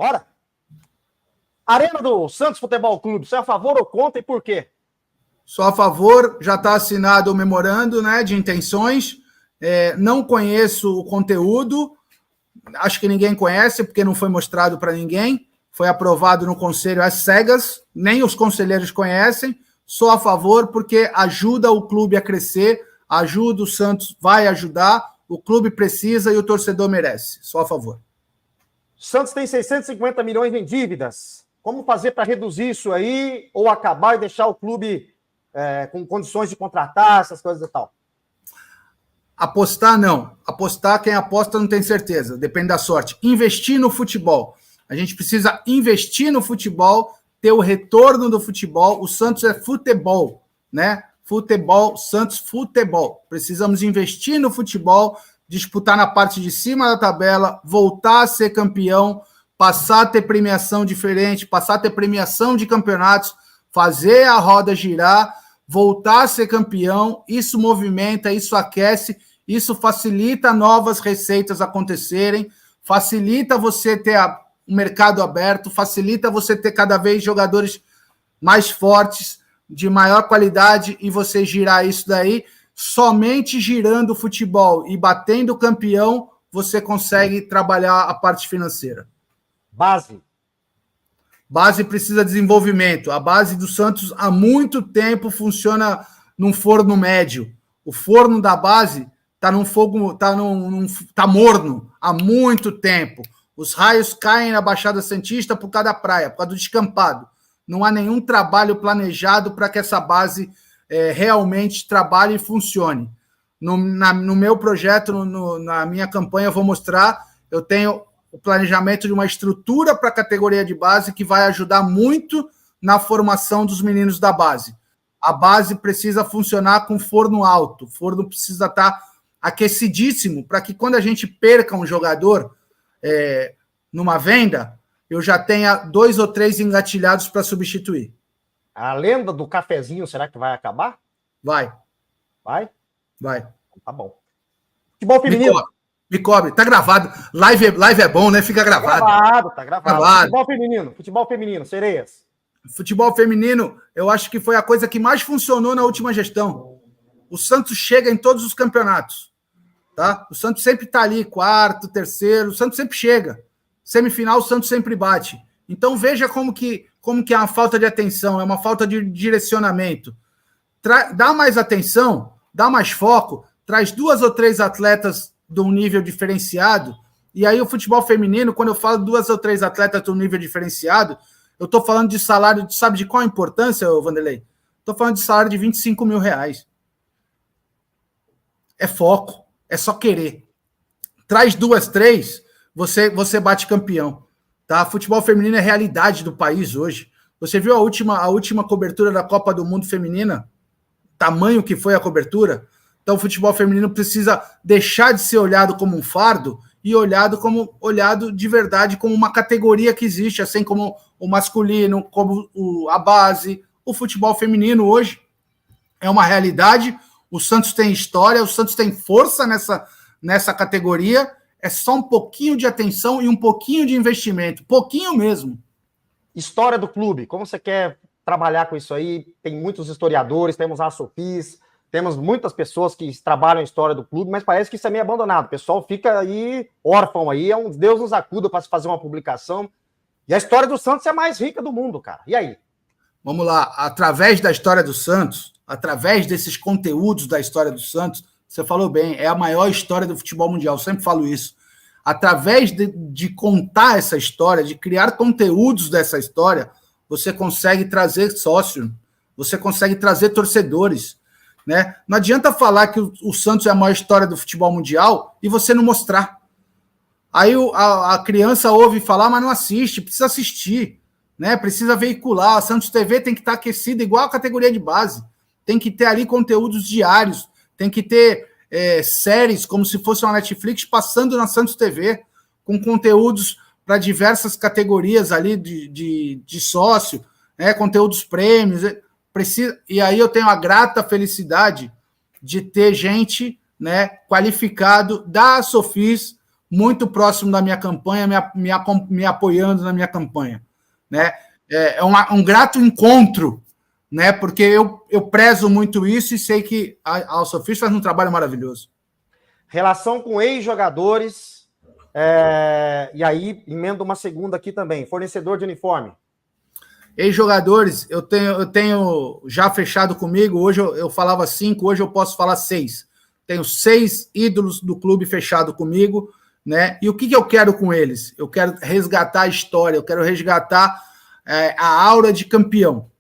Bora! Arena do Santos Futebol Clube, você é a favor ou contra e por quê? Sou a favor, já está assinado o memorando, né, de intenções. Não conheço o conteúdo, acho que ninguém conhece, porque não foi mostrado para ninguém. Foi aprovado no conselho às cegas, nem os conselheiros conhecem. Sou a favor porque ajuda o clube a crescer, ajuda o Santos, vai ajudar, o clube precisa e o torcedor merece. Sou a favor. O Santos tem 650 milhões em dívidas. Como fazer para reduzir isso aí ou acabar e deixar o clube com condições de contratar essas coisas e tal? Apostar, não. Apostar, quem aposta não tem certeza. Depende da sorte. Investir no futebol. A gente precisa investir no futebol, ter o retorno do futebol. O Santos é futebol, né? Futebol, Santos futebol. Precisamos investir no futebol, disputar na parte de cima da tabela, voltar a ser campeão, passar a ter premiação diferente, passar a ter premiação de campeonatos, fazer a roda girar, voltar a ser campeão. Isso movimenta, isso aquece, isso facilita novas receitas acontecerem, facilita você ter o mercado aberto, facilita você ter cada vez jogadores mais fortes, de maior qualidade, e você girar isso daí. Somente girando o futebol e batendo campeão, você consegue trabalhar a parte financeira. Base precisa de desenvolvimento. A base do Santos há muito tempo funciona num forno médio. O forno da base está num fogo, tá morno há muito tempo. Os raios caem na Baixada Santista por causa da praia, por causa do descampado. Não há nenhum trabalho planejado para que essa base realmente trabalhe e funcione. No meu projeto, na minha campanha, eu vou mostrar, eu tenho o planejamento de uma estrutura para a categoria de base que vai ajudar muito na formação dos meninos da base. A base precisa funcionar com forno alto, o forno precisa estar aquecidíssimo para que quando a gente perca um jogador numa venda, eu já tenha 2 ou 3 engatilhados para substituir. A lenda do cafezinho, será que vai acabar? Vai. Vai? Vai. Tá bom. Futebol feminino. Me cobre. Tá gravado. Live é bom, né? Fica gravado. Tá gravado. Futebol feminino, Sereias. Futebol feminino, eu acho que foi a coisa que mais funcionou na última gestão. O Santos chega em todos os campeonatos. Tá? O Santos sempre tá ali, quarto, terceiro, o Santos sempre chega. Semifinal, o Santos sempre bate. Então veja como que é uma falta de atenção, é uma falta de direcionamento. Dá mais atenção, dá mais foco, traz 2 ou 3 atletas de um nível diferenciado, e aí o futebol feminino, quando eu falo 2 ou 3 atletas de um nível diferenciado, eu estou falando de salário, sabe de qual a importância, Vanderlei? Estou falando de salário de R$25 mil. É foco, é só querer. Traz 2, 3, você bate campeão. Tá? Futebol feminino é realidade do país hoje. Você viu a última cobertura da Copa do Mundo Feminina? Tamanho que foi a cobertura? Então o futebol feminino precisa deixar de ser olhado como um fardo e olhado de verdade como uma categoria que existe, assim como o masculino, como a base. O futebol feminino hoje é uma realidade. O Santos tem história, o Santos tem força nessa categoria. É só um pouquinho de atenção e um pouquinho de investimento. Pouquinho mesmo. História do clube. Como você quer trabalhar com isso aí? Tem muitos historiadores, temos a Sofis, temos muitas pessoas que trabalham a história do clube, mas parece que isso é meio abandonado. O pessoal fica aí órfão aí, Deus nos acuda para se fazer uma publicação. E a história do Santos é a mais rica do mundo, cara. E aí? Vamos lá. Através da história do Santos, através desses conteúdos da história do Santos, você falou bem, é a maior história do futebol mundial, eu sempre falo isso. Através de contar essa história, de criar conteúdos dessa história, você consegue trazer sócio, você consegue trazer torcedores. Né? Não adianta falar que o Santos é a maior história do futebol mundial e você não mostrar. Aí a criança ouve falar, mas não assiste, precisa assistir, né? Precisa veicular. A Santos TV tem que estar aquecida igual a categoria de base. Tem que ter ali conteúdos diários, tem que ter séries como se fosse uma Netflix passando na Santos TV, com conteúdos para diversas categorias ali de sócio, né? Conteúdos prêmios. E aí eu tenho a grata felicidade de ter gente, né, qualificado da Sofis muito próximo da minha campanha, me apoiando na minha campanha, né? Um grato encontro, né? Porque eu prezo muito isso e sei que a AlsoFis faz um trabalho maravilhoso. Relação com ex-jogadores, e aí emendo uma segunda aqui também, fornecedor de uniforme. Ex-jogadores, eu tenho já fechado comigo, hoje eu falava 5, hoje eu posso falar 6. Tenho 6 ídolos do clube fechado comigo, né? E o que eu quero com eles? Eu quero resgatar a história, eu quero resgatar a aura de campeão.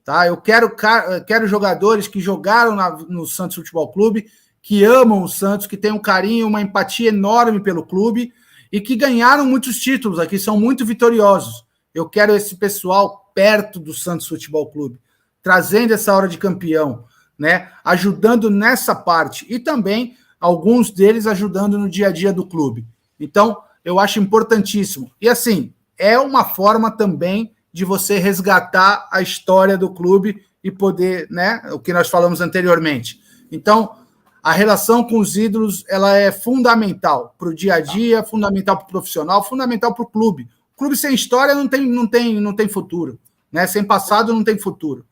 Tá? Eu quero jogadores que jogaram no Santos Futebol Clube, que amam o Santos, que têm um carinho, uma empatia enorme pelo clube e que ganharam muitos títulos aqui, são muito vitoriosos. Eu quero esse pessoal perto do Santos Futebol Clube, trazendo essa aura de campeão, né? Ajudando nessa parte e também alguns deles ajudando no dia a dia do clube. Então, eu acho importantíssimo. E assim, é uma forma também de você resgatar a história do clube e poder, né, o que nós falamos anteriormente. Então, a relação com os ídolos, ela é fundamental para o dia a dia, fundamental para o profissional, fundamental para o clube. O clube sem história não tem futuro, né? Sem passado não tem futuro,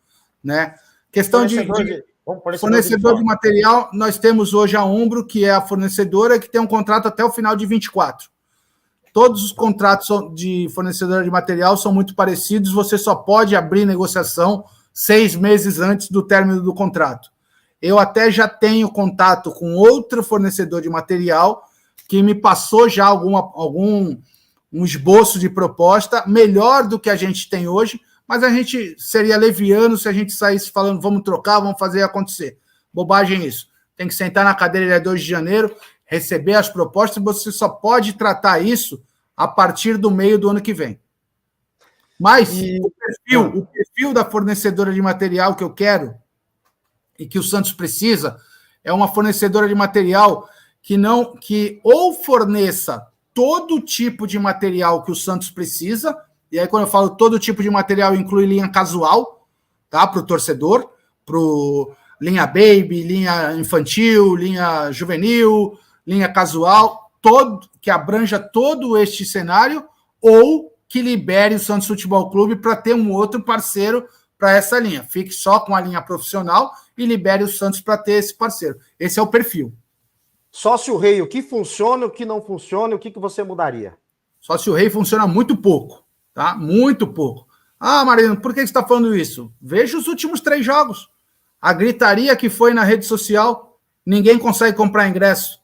né? Questão de fornecedor de material, nós temos hoje a Umbro, que é a fornecedora que tem um contrato até o final de 24. Todos os contratos de fornecedora de material são muito parecidos, você só pode abrir negociação 6 meses antes do término do contrato. Eu até já tenho contato com outro fornecedor de material que me passou já um esboço de proposta melhor do que a gente tem hoje, mas a gente seria leviano se a gente saísse falando vamos trocar, vamos fazer acontecer. Bobagem isso. Tem que sentar na cadeira dia 2 de janeiro, receber as propostas, e você só pode tratar isso a partir do meio do ano que vem. Mas o perfil da fornecedora de material que eu quero e que o Santos precisa é uma fornecedora de material que ou forneça todo tipo de material que o Santos precisa, e aí quando eu falo todo tipo de material, inclui linha casual, tá? Para o torcedor, linha baby, linha infantil, linha juvenil, linha casual, que abranja todo este cenário, ou que libere o Santos Futebol Clube para ter um outro parceiro para essa linha. Fique só com a linha profissional e libere o Santos para ter esse parceiro. Esse é o perfil. Sócio rei, o que funciona, o que não funciona, o que você mudaria? Sócio rei funciona muito pouco, tá? Muito pouco. Ah, Mariano, por que você está falando isso? Veja os últimos 3 jogos. A gritaria que foi na rede social, ninguém consegue comprar ingresso,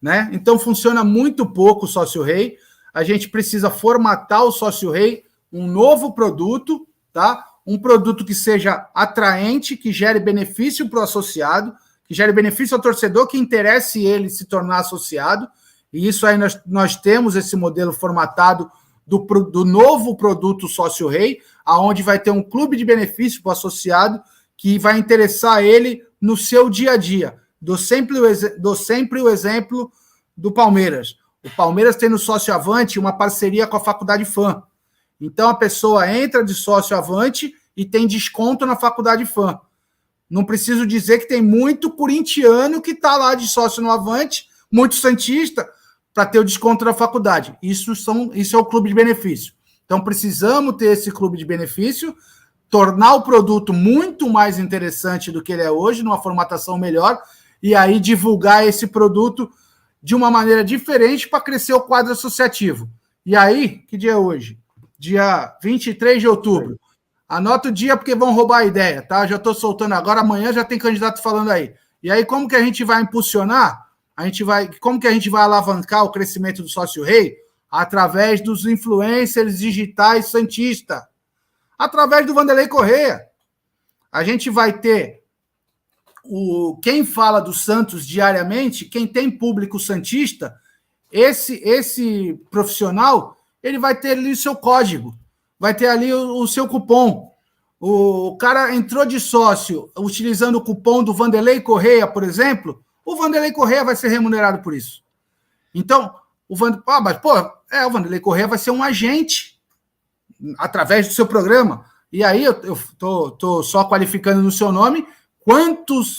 né? Então funciona muito pouco o sócio rei. A gente precisa formatar o sócio rei, um novo produto, tá? Um produto que seja atraente, que gere benefício para o associado, que gere benefício ao torcedor, que interesse ele se tornar associado. E isso aí nós temos esse modelo formatado do novo produto Sócio Rei, aonde vai ter um clube de benefício para o associado que vai interessar ele no seu dia a dia. Dou sempre o exemplo do Palmeiras. O Palmeiras tem no Sócio Avante uma parceria com a Faculdade Fã. Então a pessoa entra de Sócio Avante e tem desconto na Faculdade Fã. Não preciso dizer que tem muito corintiano que está lá de sócio no Avante, muito santista, para ter o desconto da faculdade. Isso é o clube de benefício. Então, precisamos ter esse clube de benefício, tornar o produto muito mais interessante do que ele é hoje, numa formatação melhor, e aí divulgar esse produto de uma maneira diferente para crescer o quadro associativo. E aí, que dia é hoje? Dia 23 de outubro. Anota o dia porque vão roubar a ideia, tá? Já estou soltando agora, amanhã já tem candidato falando aí. E aí, como que a gente vai impulsionar? Como que a gente vai alavancar o crescimento do Sócio Rei? Através dos influencers digitais santista. Através do Vanderlei Corrêa. A gente vai ter quem fala do Santos diariamente, quem tem público santista, esse profissional, ele vai ter ali o seu código. Vai ter ali o seu cupom. O cara entrou de sócio utilizando o cupom do Vanderlei Corrêa, por exemplo, o Vanderlei Corrêa vai ser remunerado por isso. Então, o Vanderlei Corrêa vai ser um agente através do seu programa. E aí eu tô só qualificando no seu nome quantos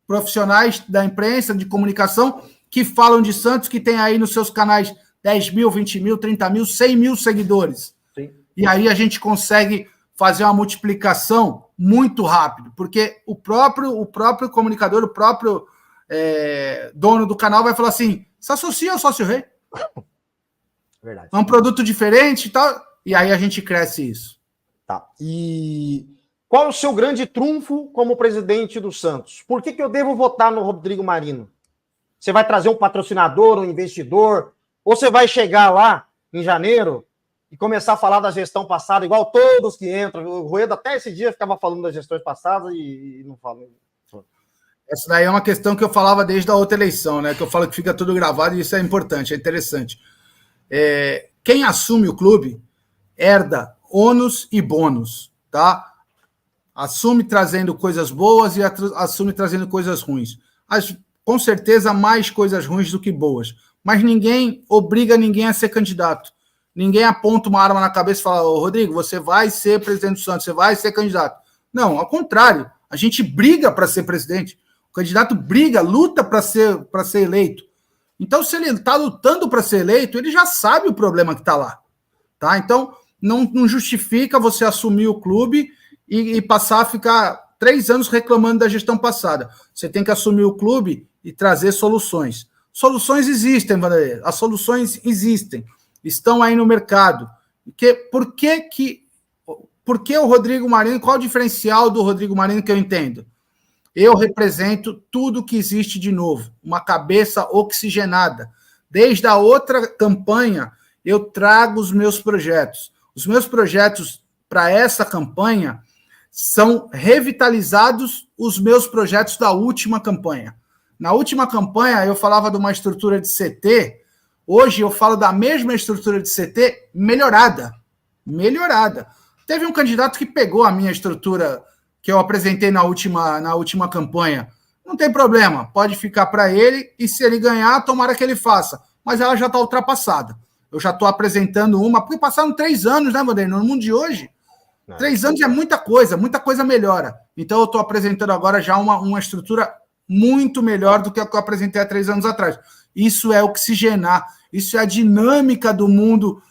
profissionais da imprensa, de comunicação, que falam de Santos, que tem aí nos seus canais 10 mil, 20 mil, 30 mil, 100 mil seguidores. Sim. E aí a gente consegue fazer uma multiplicação muito rápido, porque o próprio comunicador, o próprio dono do canal vai falar assim, se associa ao Sócio Rei. Verdade. É um produto diferente e tal, e aí a gente cresce isso. Tá. E qual é o seu grande trunfo como presidente do Santos? Por que eu devo votar no Rodrigo Marino? Você vai trazer um patrocinador, um investidor, ou você vai chegar lá em janeiro e começar a falar da gestão passada, igual todos que entram. O Rueda até esse dia ficava falando das gestões passadas e não fala. Essa daí é uma questão que eu falava desde a outra eleição, né? Que eu falo que fica tudo gravado e isso é importante, é interessante. Quem assume o clube herda ônus e bônus, tá? Assume trazendo coisas boas e assume trazendo coisas ruins. Com certeza, mais coisas ruins do que boas. Mas ninguém obriga ninguém a ser candidato. Ninguém aponta uma arma na cabeça e fala, Rodrigo, você vai ser presidente do Santos, você vai ser candidato. Não, ao contrário. A gente briga para ser presidente. O candidato briga, luta para ser eleito. Então, se ele está lutando para ser eleito, ele já sabe o problema que está lá. Tá? Então, não justifica você assumir o clube e passar a ficar 3 anos reclamando da gestão passada. Você tem que assumir o clube e trazer soluções. Soluções existem, Vanderlei. As soluções existem. Estão aí no mercado. Por que o Rodrigo Marino? Qual o diferencial do Rodrigo Marino que eu entendo? Eu represento tudo que existe de novo. Uma cabeça oxigenada. Desde a outra campanha, eu trago os meus projetos. Os meus projetos para essa campanha são revitalizados os meus projetos da última campanha. Na última campanha, eu falava de uma estrutura de CT. Hoje, eu falo da mesma estrutura de CT melhorada. Melhorada. Teve um candidato que pegou a minha estrutura que eu apresentei na última campanha. Não tem problema, pode ficar para ele, e se ele ganhar, tomara que ele faça. Mas ela já está ultrapassada. Eu já estou apresentando uma, porque passaram 3 anos, né, Vanderlei? No mundo de hoje, 3 anos é muita coisa melhora. Então, eu estou apresentando agora já uma estrutura muito melhor do que a que eu apresentei há 3 anos atrás. Isso é oxigenar, isso é a dinâmica do mundo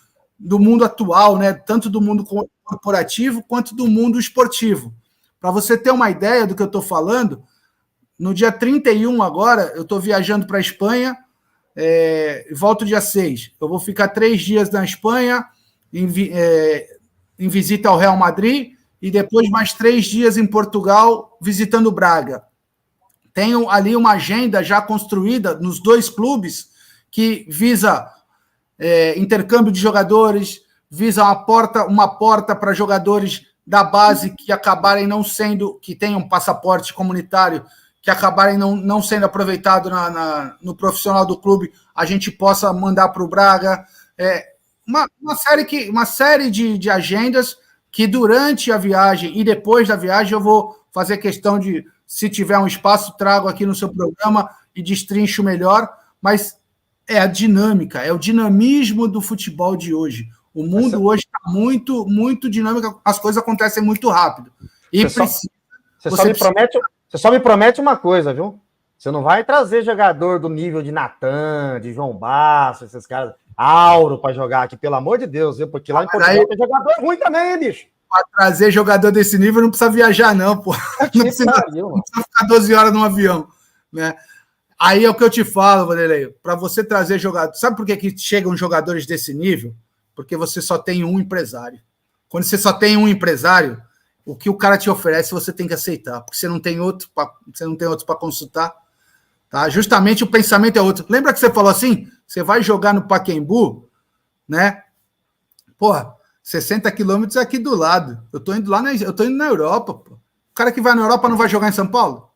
atual, né? Tanto do mundo corporativo quanto do mundo esportivo. Para você ter uma ideia do que eu estou falando, no dia 31 agora, eu estou viajando para a Espanha, volto dia 6. Eu vou ficar 3 dias na Espanha, em visita ao Real Madrid, e depois mais 3 dias em Portugal, visitando Braga. Tenho ali uma agenda já construída nos 2 clubes, que visa intercâmbio de jogadores, visa uma porta para jogadores da base que acabarem não sendo, que tenham passaporte comunitário, que acabarem não sendo aproveitado no profissional do clube, a gente possa mandar para o Braga. Uma série de agendas que durante a viagem e depois da viagem eu vou fazer questão de, se tiver um espaço, trago aqui no seu programa e destrincho melhor, mas é a dinâmica, é o dinamismo do futebol de hoje. O mundo hoje está muito, muito dinâmico, as coisas acontecem muito rápido. E você só me promete uma coisa, viu? Você não vai trazer jogador do nível de Natan, de João Basso, esses caras, Auro, para jogar aqui, pelo amor de Deus, viu? Porque lá em Portugal tem jogador ruim também, bicho. Para trazer jogador desse nível não precisa viajar, não, pô. Não precisa ficar 12 horas num avião, né? Aí é o que eu te falo, Vanderlei, para você trazer jogador. Sabe por que chegam jogadores desse nível? Porque você só tem um empresário. Quando você só tem um empresário, o que o cara te oferece você tem que aceitar, porque você não tem outro para consultar. Tá? Justamente o pensamento é outro. Lembra que você falou assim? Você vai jogar no Pacaembu, né? Porra, 60 quilômetros aqui do lado. Eu tô indo na Europa. Pô. O cara que vai na Europa não vai jogar em São Paulo?